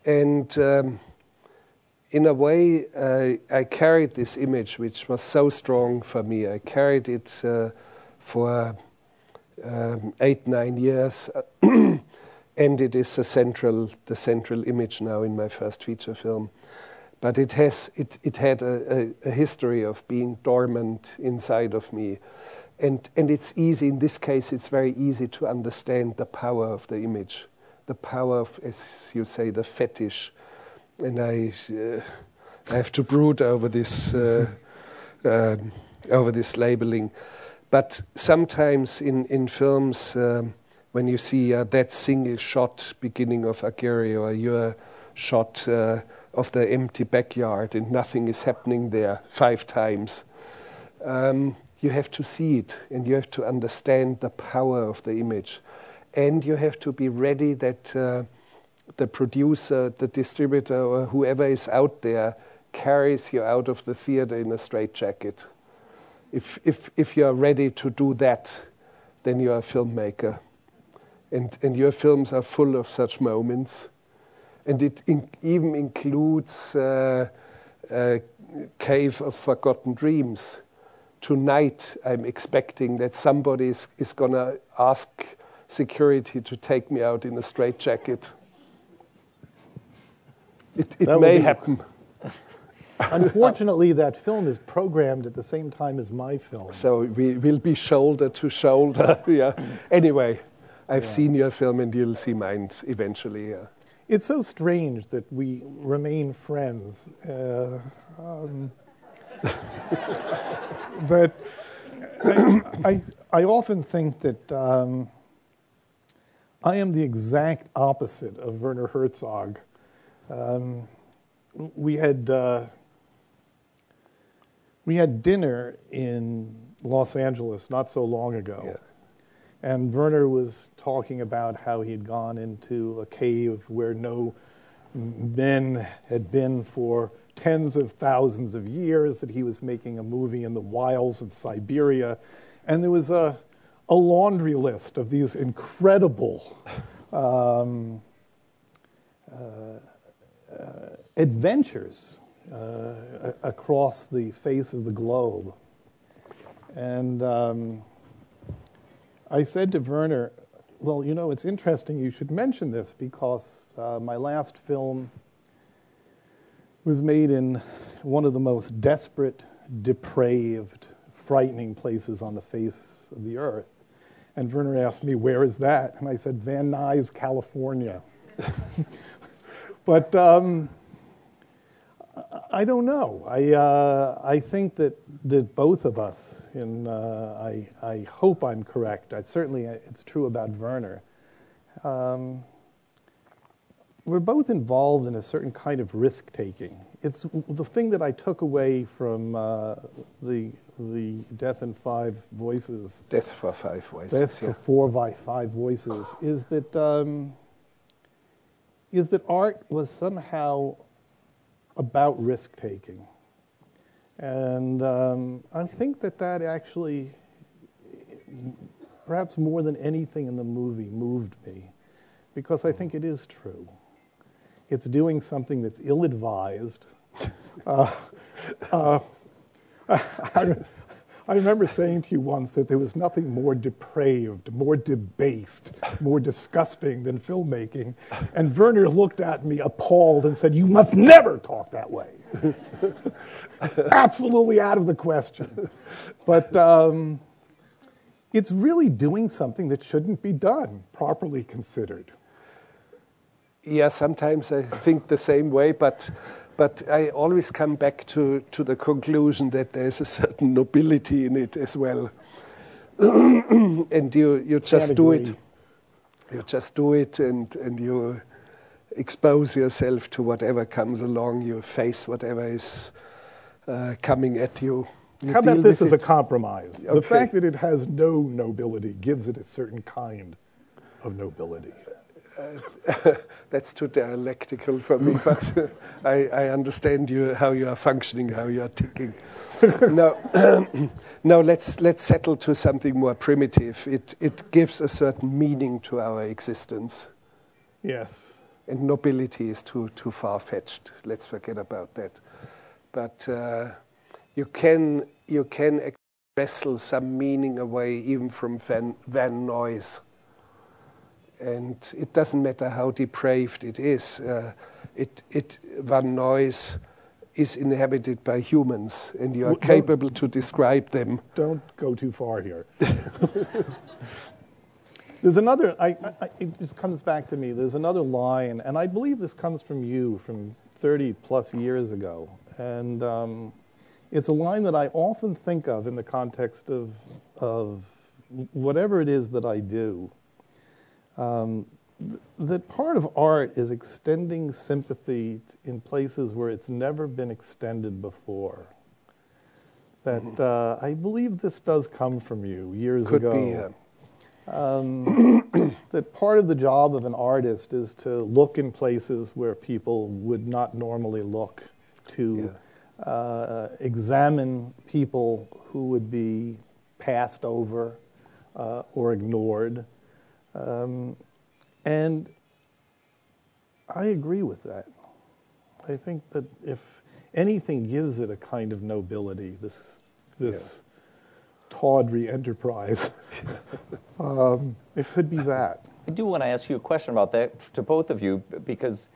And in a way, I carried this image, which was so strong for me. I carried it for 8-9 years, and it is the central image now in my first feature film. But it had a history of being dormant inside of me, and it's easy. In this case, it's very easy to understand the power of the image, the power of, as you say, the fetish. And I have to brood over this labeling. But sometimes in films, when you see that single shot beginning of Aguirre, or your shot of the empty backyard and nothing is happening there 5 times, you have to see it and you have to understand the power of the image. And you have to be ready that the producer, the distributor, or whoever is out there carries you out of the theater in a straitjacket. If you are ready to do that, then you are a filmmaker. And your films are full of such moments. And it even includes Cave of Forgotten Dreams. Tonight, I'm expecting that somebody is going to ask security to take me out in a straitjacket. It may happen. Unfortunately, that film is programmed at the same time as my film. So we will be shoulder to shoulder. Yeah. Anyway, I've seen your film and you'll see mine eventually. Yeah. It's so strange that we remain friends. But I often think that I am the exact opposite of Werner Herzog. We had dinner in Los Angeles not so long ago. Yeah. And Werner was talking about how he'd gone into a cave where no men had been for tens of thousands of years, that he was making a movie in the wilds of Siberia. And there was a laundry list of these incredible adventures across the face of the globe. And I said to Werner, well, you know, it's interesting you should mention this because my last film was made in one of the most desperate, depraved, frightening places on the face of the earth. And Werner asked me, where is that? And I said, Van Nuys, California. But I don't know. I think that both of us, and I hope I'm correct. Certainly, it's true about Werner. We're both involved in a certain kind of risk-taking. It's the thing that I took away from the Death in 5 Voices. Death for 5 Voices. Death for 4 by 5 Voices is that art was somehow about risk-taking. And I think that actually, perhaps more than anything in the movie, moved me, because I think it is true. It's doing something that's ill-advised. I remember saying to you once that there was nothing more depraved, more debased, more disgusting than filmmaking. And Werner looked at me appalled and said, you must never talk that way. It's absolutely out of the question. But it's really doing something that shouldn't be done, properly considered. Yeah, sometimes I think the same way, but I always come back to the conclusion that there's a certain nobility in it as well. And you just do it. You just do it and you expose yourself to whatever comes along. You face whatever is coming at you. How about this as a compromise? Okay. The fact that it has no nobility gives it a certain kind of nobility. That's too dialectical for me, but I understand how you are functioning, how you are ticking. No, let's settle to something more primitive. It gives a certain meaning to our existence. Yes. And nobility is too far-fetched. Let's forget about that. But you can wrestle some meaning away even from Van Noise. And it doesn't matter how depraved it is. Van Noise is inhabited by humans, and you are capable to describe them. Don't go too far here. There's another, it just comes back to me, there's another line, and I believe this comes from you from 30 plus years ago. And it's a line that I often think of in the context of whatever it is that I do. That part of art is extending sympathy in places where it's never been extended before. That I believe this does come from you years ago. Could be, yeah. That part of the job of an artist is to look in places where people would not normally look, to examine people who would be passed over or ignored. And I agree with that. I think that if anything gives it a kind of nobility, this tawdry enterprise, it could be that. I do want to ask you a question about that to both of you, because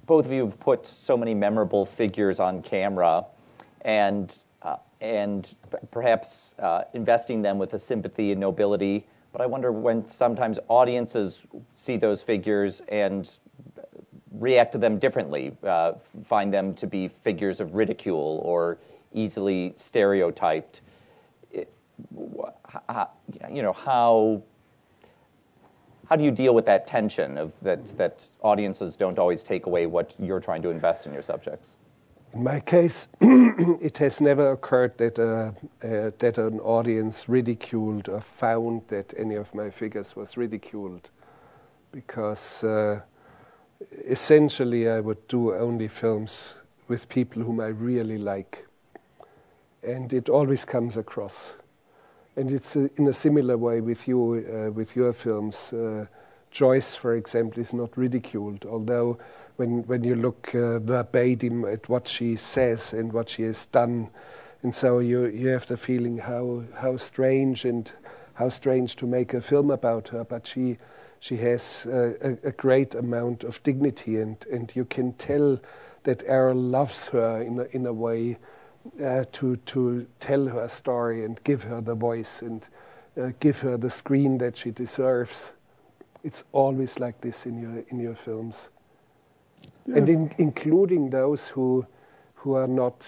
both of you have put so many memorable figures on camera, and perhaps investing them with a sympathy and nobility. But I wonder when sometimes audiences see those figures and react to them differently, find them to be figures of ridicule or easily stereotyped. How do you deal with that tension of that audiences don't always take away what you're trying to invest in your subjects? In my case, it has never occurred that an audience ridiculed or found that any of my figures was ridiculed, because essentially I would do only films with people whom I really like, and it always comes across. And it's in a similar way with you, with your films. Joyce, for example, is not ridiculed, although when you look verbatim at what she says and what she has done, and so you have the feeling how strange to make a film about her, but she has a great amount of dignity, and you can tell that Errol loves her in a way to tell her story and give her the voice and give her the screen that she deserves. It's always like this in your films. Yes. And including those who are not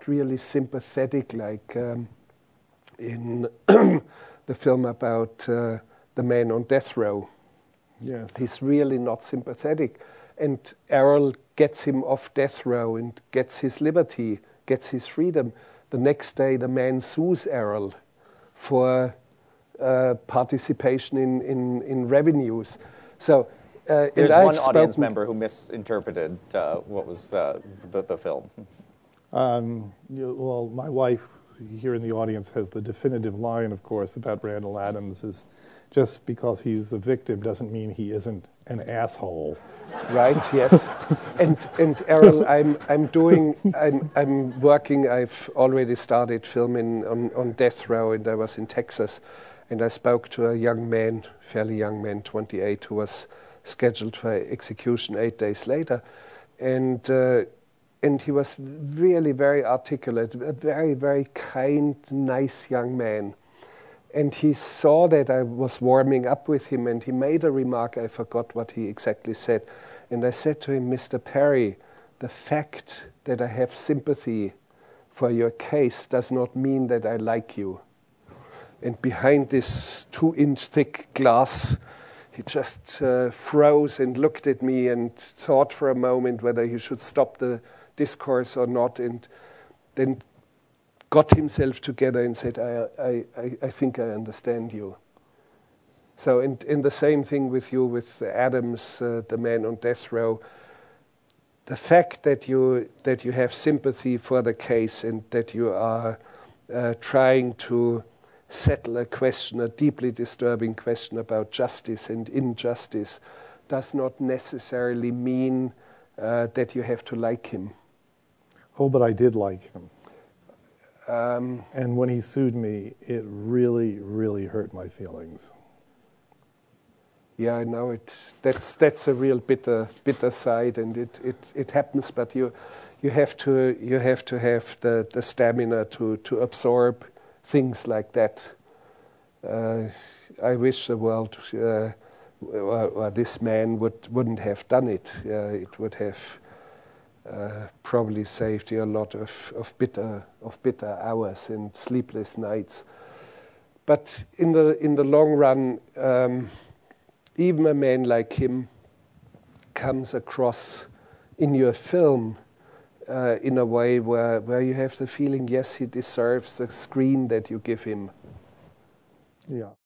really sympathetic, like in the film about the man on death row. Yes, he's really not sympathetic, and Errol gets him off death row and gets his liberty, gets his freedom. The next day, the man sues Errol for participation in revenues. So. There's one audience member who misinterpreted what was the film. Well, my wife here in the audience has the definitive line, of course, about Randall Adams is just because he's a victim doesn't mean he isn't an asshole. Right, yes. and Errol, I'm working, I've already started filming on death row, and I was in Texas, and I spoke to a young man, fairly young man, 28, who was scheduled for execution 8 days later, and he was really very articulate, a very, very kind, nice young man. And he saw that I was warming up with him, and he made a remark. I forgot what he exactly said. And I said to him, Mr. Perry, the fact that I have sympathy for your case does not mean that I like you. And behind this 2-inch thick glass, he just froze and looked at me and thought for a moment whether he should stop the discourse or not, and then got himself together and said, I think I understand you. So, and the same thing with you, with Adams, the man on death row. The fact that you have sympathy for the case and that you are trying to settle a question, a deeply disturbing question about justice and injustice, does not necessarily mean that you have to like him. Oh, but I did like him. And when he sued me, it really, really hurt my feelings. Yeah, I know that's a real bitter side, and it happens. But you have to have the stamina to absorb things like that. I wish the world or this man wouldn't have done it. It would have probably saved you a lot of bitter hours and sleepless nights. But in the long run, even a man like him comes across in your film in a way where you have the feeling, yes, he deserves the screen that you give him. Yeah.